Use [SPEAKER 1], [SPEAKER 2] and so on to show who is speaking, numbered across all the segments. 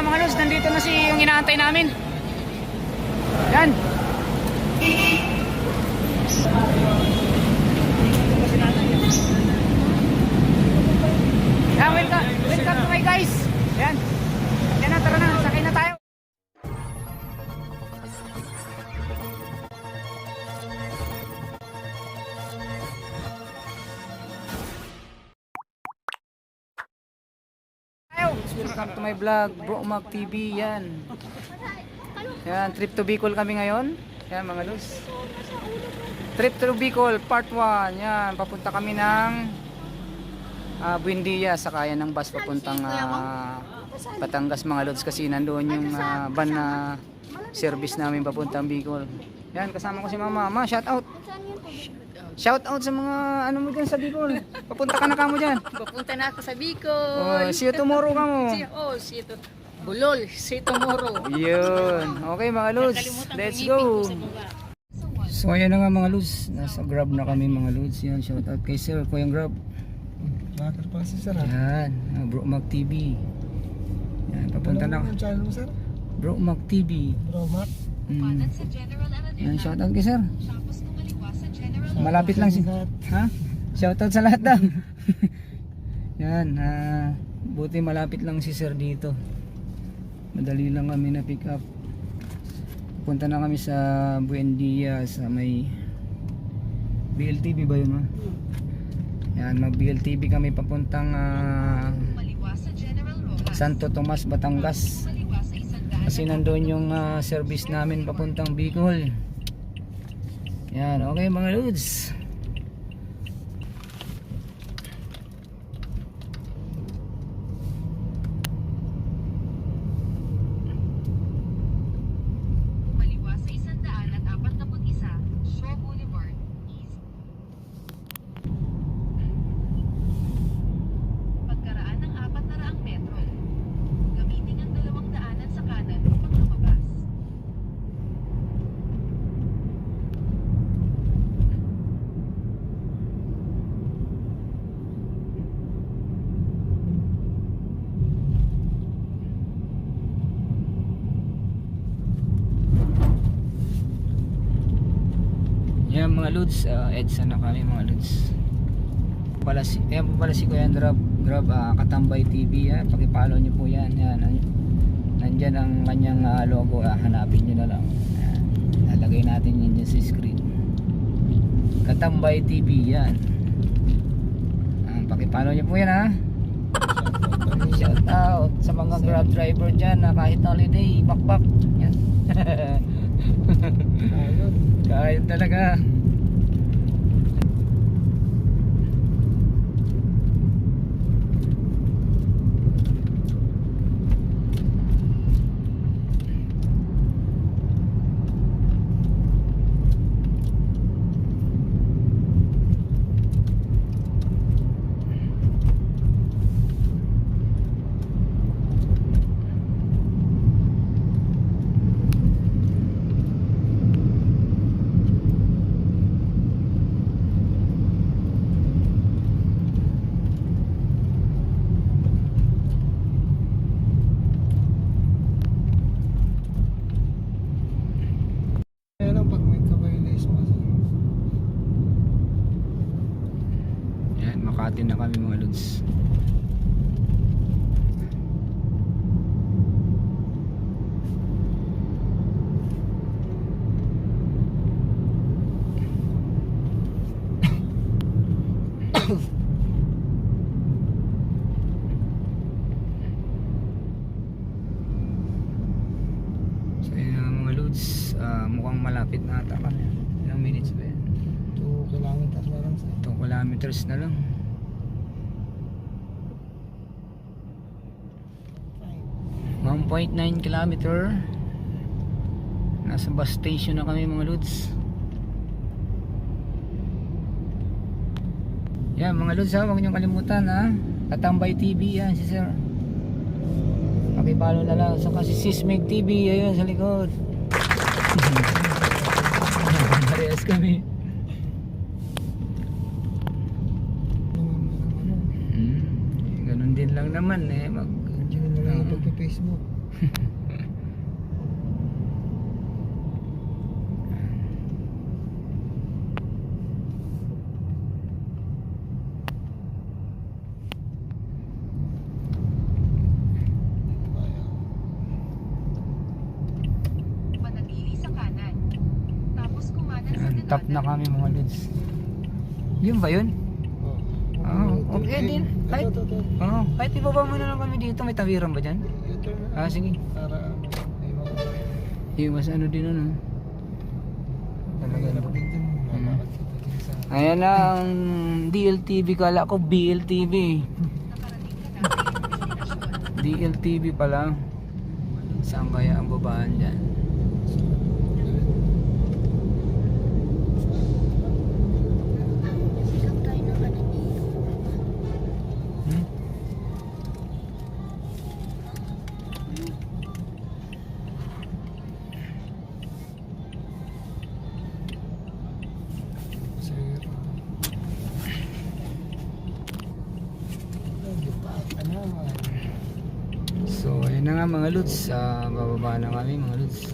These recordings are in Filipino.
[SPEAKER 1] mga lods, nandito na yung inaantay namin. Yan. Yan, welcome to my guys. Yan. Yan na, tara na, sakay na tayo. Welcome to my vlog, Bro Mag TV. Yan. Yan, trip to Bicol kami ngayon. Yan mga lods. Trip to Bicol part 1. Yan, papunta kami ng Buendia, sakayan ng bus papuntang Batangas mga lods, kasi nandoon yung van na service namin papuntang Bicol. Yan, kasama ko si Mama. Ma, shout out. Shout out sa mga ano mo dyan sa Bicol. Papunta ka na kamo dyan.
[SPEAKER 2] Papunta na ako sa Bicol.
[SPEAKER 1] See you tomorrow kamo.
[SPEAKER 2] See you Bulol, see you tomorrow.
[SPEAKER 1] Yun. Okay mga lods, let's go. So ayan na nga mga lods, nasa Grab na kami mga lods. Yan, shout out kay Sir, Kuyang Grab.
[SPEAKER 3] Bakit pa si Sir?
[SPEAKER 1] Yan, Bro Mag TV. Yan, papunta na.
[SPEAKER 3] Ano ang channel mo, Sir?
[SPEAKER 1] Bro Mag TV.
[SPEAKER 3] Bro Mag?
[SPEAKER 1] Yan, shout out kay Sir. Malapit lang si... Ha? Shout out sa lahat daw. Yan, buti malapit lang si Sir dito. Madali lang kami na pick up. Punta na kami sa Buendia, sa may BLTV ba yun, ha? Yan, mag BLTV kami papuntang Santo Tomas, Batangas. Kasi nandoon yung service namin papuntang Bicol. Yan, okay mga lods. Yan mga lods, EDSA na kami mga lods. Ayan po pala si Kuya Grab, Katambay TV. Yan, pakipollow nyo po yan. Yan, nandyan ang kanyang logo, hanapin nyo na lang. Yan, lalagay natin yun dyan sa screen. Katambay TV. Yan, pakipollow nyo po yan, ha. Shout out sa mga Grab driver dyan na kahit holiday, bakbak. Yan. Kaya talaga. Makati na kami mga lods. So yun na mga lods, mukhang malapit na ata kami. Ilang minutes ba yan?
[SPEAKER 3] 2 kilometers na lang, Sir.
[SPEAKER 1] 2 kilometers na lang. 1.9 kilometer. Nasa bus station na kami mga lods. Yan mga lods, huwag niyong kalimutan, ha. Katambay TV, yan si Sir. Pakipollow na lang. So kasi Sismig TV, ayun sa likod. Parehas kami. Ganun din lang naman eh.
[SPEAKER 3] Diyan na lang pagpa-Facebook.
[SPEAKER 4] Manatili sa kanan. Tapos kumanan sa
[SPEAKER 1] Yan, top na kami mga lods. Yun ba yun? Okay din. Kahit, kahit ibaba muna lang kami dito, may tawiran ba dyan?
[SPEAKER 3] Ito na.
[SPEAKER 1] Ah, sige.
[SPEAKER 3] Para ay mga
[SPEAKER 1] Yung mas ano din ano. Talaga
[SPEAKER 3] mahirap
[SPEAKER 1] ano.
[SPEAKER 3] din din. Mamakad sa pagdating sa
[SPEAKER 1] Ayan na ang DLTV, kala ko BLTV. DLTV pala. Saan kaya ang babaan dyan? Hmm?
[SPEAKER 3] Sir. Ano?
[SPEAKER 1] So ayun na nga mga lods, bababa na kami mga lods.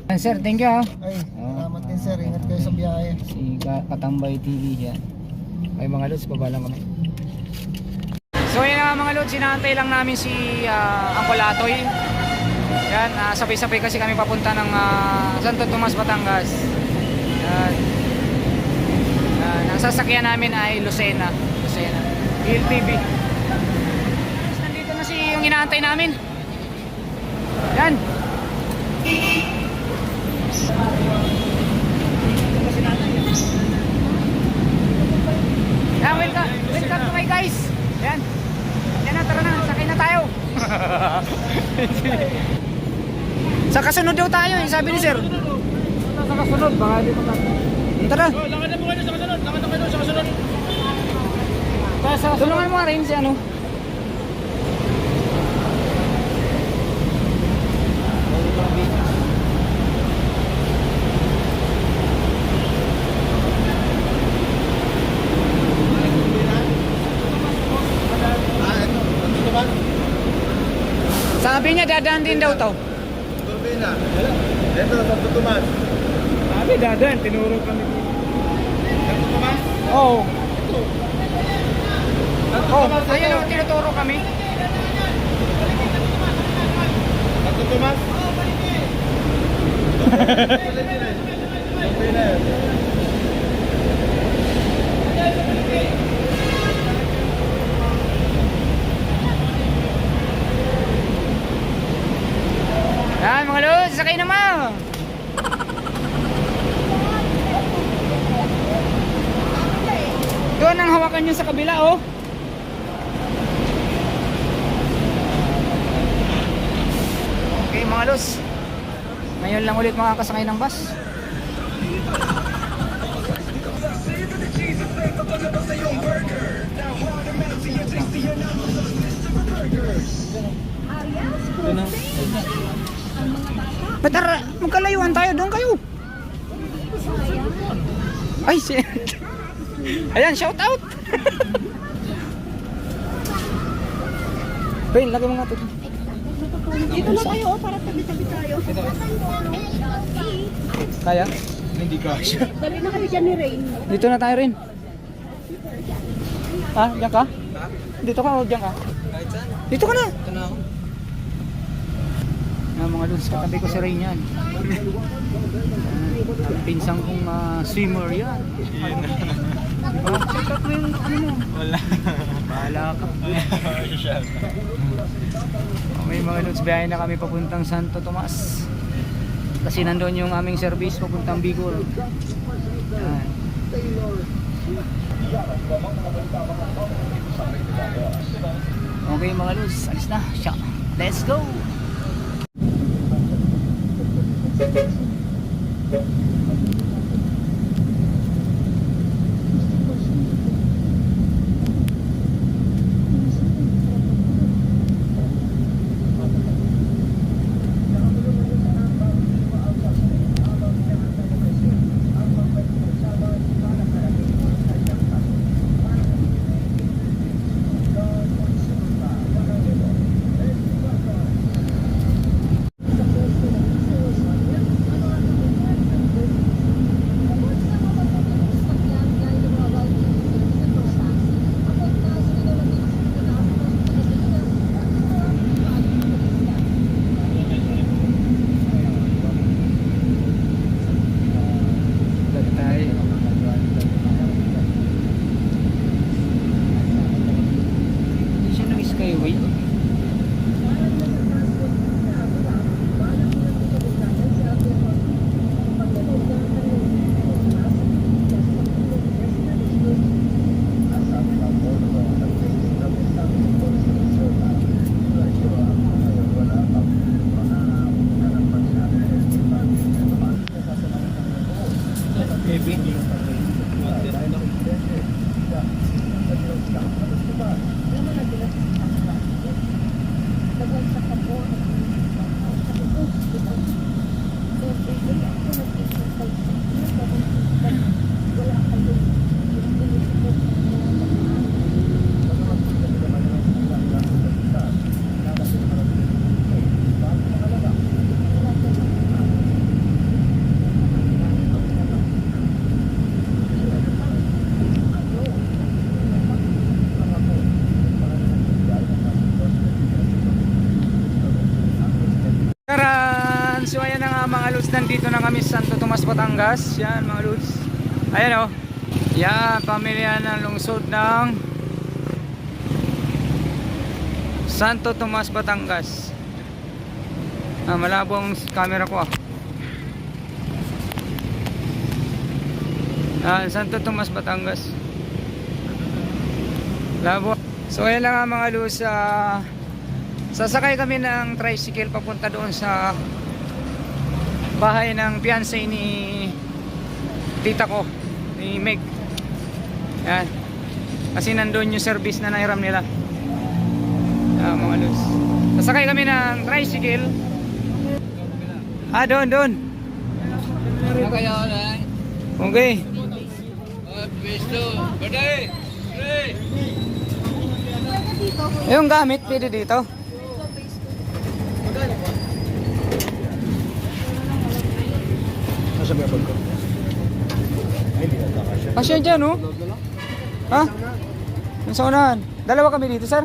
[SPEAKER 1] Ayan, sir, thank you ha.
[SPEAKER 3] Ay, salamat din sir. Ingat kayo sa biyahe.
[SPEAKER 1] Si Katambay TV yan. Ay mga lods, baba lang kami. So ayun na nga mga lods, sinantay lang namin si Uncle Atoy. Yan, sabay-sabay kasi kami papunta ng Santo Tomas, Batangas. Yan. Ang sasakyan namin ay Lucena. PLTV. Nandito na si yung inaantay namin. Yan. Yan, welcome to my guys. Yan. Yan na, tara na, sakay na tayo. Sa kasunod daw tayo, sabi ni sir. Sa kasunod, baka di pa. Tara.
[SPEAKER 5] Lakad na po kayo sa kasunod. Lakad na kayo sa kasunod.
[SPEAKER 1] Tulungan mo nga rin si ano. Sabi niya dadaan din daw to.
[SPEAKER 5] Turbina. Ito, sa tutuman.
[SPEAKER 3] Sabi dadan, tinuro kami.
[SPEAKER 1] Oo. Oh, ayun o, tinuturo kami.
[SPEAKER 5] Sa tutuman. Turbina yun.
[SPEAKER 1] Yan mga lods, sakay naman. Doon ang hawakan nyo sa kabila oh. Okay mga lods, ngayon lang ulit makakasakay ng bus. Tara, magkalayuan tayo, doon kayo. Ay, shit. Ayan, shout out. Ben, lagay mo nga ito.
[SPEAKER 4] Dito na kayo, para tabi-tabi tayo.
[SPEAKER 1] Kaya?
[SPEAKER 3] Hindi ka.
[SPEAKER 4] Dali na kami dyan ni Rain.
[SPEAKER 1] Dito na tayo rin. Ah, diyan ka? Dito ka o diyan ka? Dito ka na.
[SPEAKER 3] Ito na ako.
[SPEAKER 1] Mga mga lods, katabi ko si Rain yan. Ang pinsang kong swimmer yan. Check out mo yung ano mo.
[SPEAKER 3] Wala.
[SPEAKER 1] Bahala ka. Okay mga lods, biyahe na kami papuntang Santo Tomas. Kasi nandun yung aming service papuntang Bicol. Yan. Okay mga lods, alis na. Let's go! so ayan na nga mga lods, nandito na kami sa Santo Tomas, Batangas. Yan mga lods. Ayan o. Yan, pamilya ng lungsod ng Santo Tomas, Batangas. Malabo ang camera ko Santo Tomas, Batangas. Labo. So ayan lang nga mga lods, sasakay kami ng tricycle papunta doon sa bahay ng fiancé ni tita ko, ni Meg. Yan. Kasi nandun yung service na nahiram nila. Mga lods. Sasakay kami ng tricycle. Doon. Okay. Yung gamit pwede dito.
[SPEAKER 3] Nasa ba ko? Ay, hindi na kasya.
[SPEAKER 1] Asya dyan, oh. Ha? Yung sa unahan. Dalawa kami dito, sir.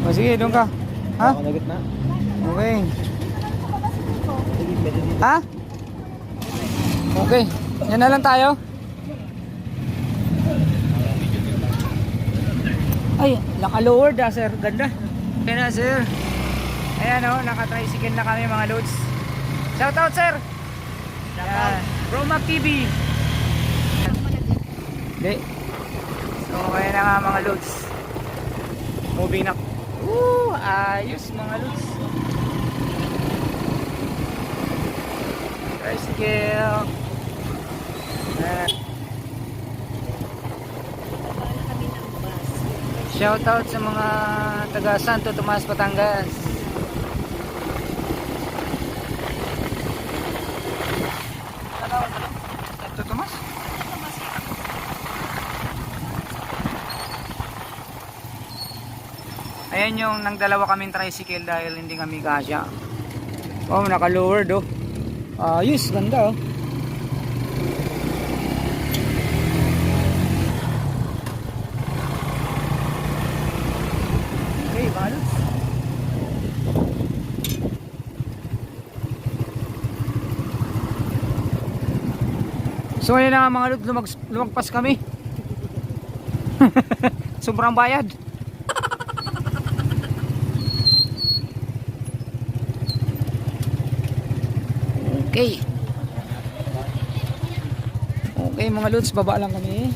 [SPEAKER 1] Sige, doon ka. Ha?
[SPEAKER 3] Ako nagot na.
[SPEAKER 1] Okay. Ha? Okay. Yan na lang tayo. Ay, naka-lowered sir. Ganda. Okay na, sir. Ayan o, naka-tricycle na kami mga loads. Shout out, sir. Yan. Romac TV. Hindi. So, kaya na nga mga loads. Moving na. Ayos mga loads. Tricycle. Shout out sa mga taga Santo Tomas, Batangas. Santo Tomas? Ayan yung nang dalawa kaming tricycle dahil hindi kami kasya. Oh, naka-lowered oh. Ayos, ganda oh. Okay, balos. So ayun na nga mga lods, lumagpas kami. Sobrang bayad. Okay. Okay mga lods, baba lang kami.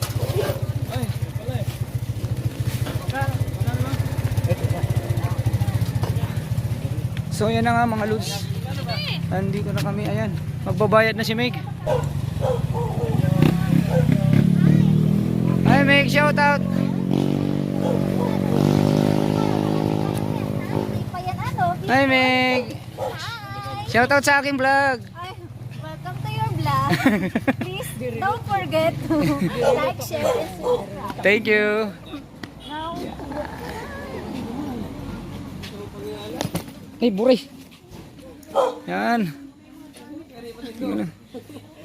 [SPEAKER 1] So ayan na nga mga lods. Nandito na kami, ayan. Magbabayad na si Meg. Hi Meg, shout out. Hi Meg. Shout out sa aking vlog.
[SPEAKER 6] Welcome to your vlog. Please don't forget to like, share, and subscribe.
[SPEAKER 1] Thank you. Hey, buray. Yan.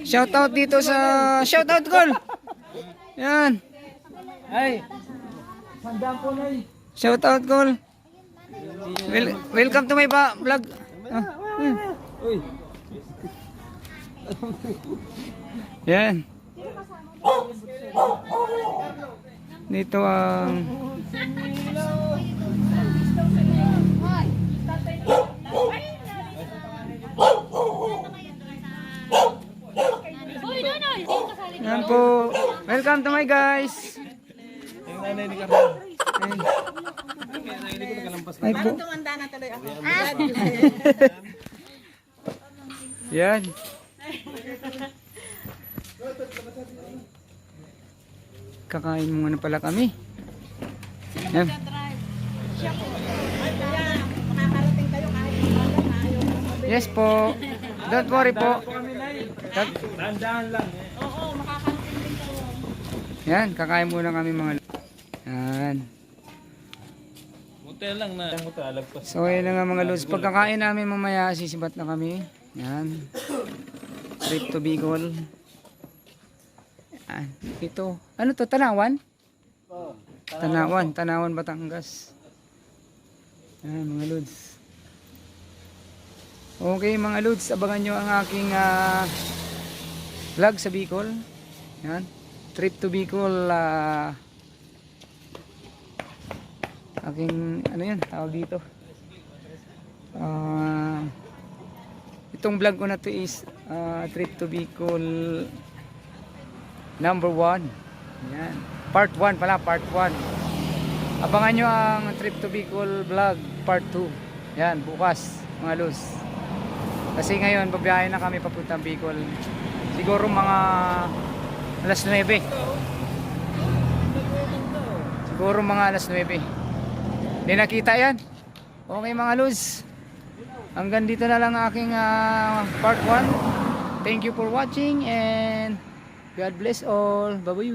[SPEAKER 1] Shout out dito sa shout out call. Yan. Hey. Shout out call. Welcome to my vlog. Yan. Dito ang yan po. Welcome to my guys. Ay po. Yan. Kakain muna pala kami. Yan. Yes po. Don't worry po.
[SPEAKER 3] Tandaan lang.
[SPEAKER 1] Yan, kakain muna kami mga. Yan.
[SPEAKER 5] Hotel lang na. Alagpas.
[SPEAKER 1] So ayun na nga mga lods. Pagkakain namin mamaya, sisibat na kami. Yan. Trip to Bicol. Yan. Ito. Ano to? Tanawan? Tanawan. Tanawan, Batangas. Yan mga lods. Okay mga Lods, abangan nyo ang aking vlog sa Bicol. Yan. Trip to Bicol. Aking ano yan, tawag dito. Itong vlog ko na to is trip to Bicol number 1. Yan. Part 1 pala, part 1. Abangan nyo ang trip to Bicol vlog part 2. Yan, bukas mga Lods. Kasi ngayon babiyahe na kami papuntang Bicol. Siguro mga alas 9. Siguro mga alas 9. Hindi nakita yan. Okay mga Lods. Hanggang dito na lang ang aking part 1. Thank you for watching and God bless all. Bye-bye.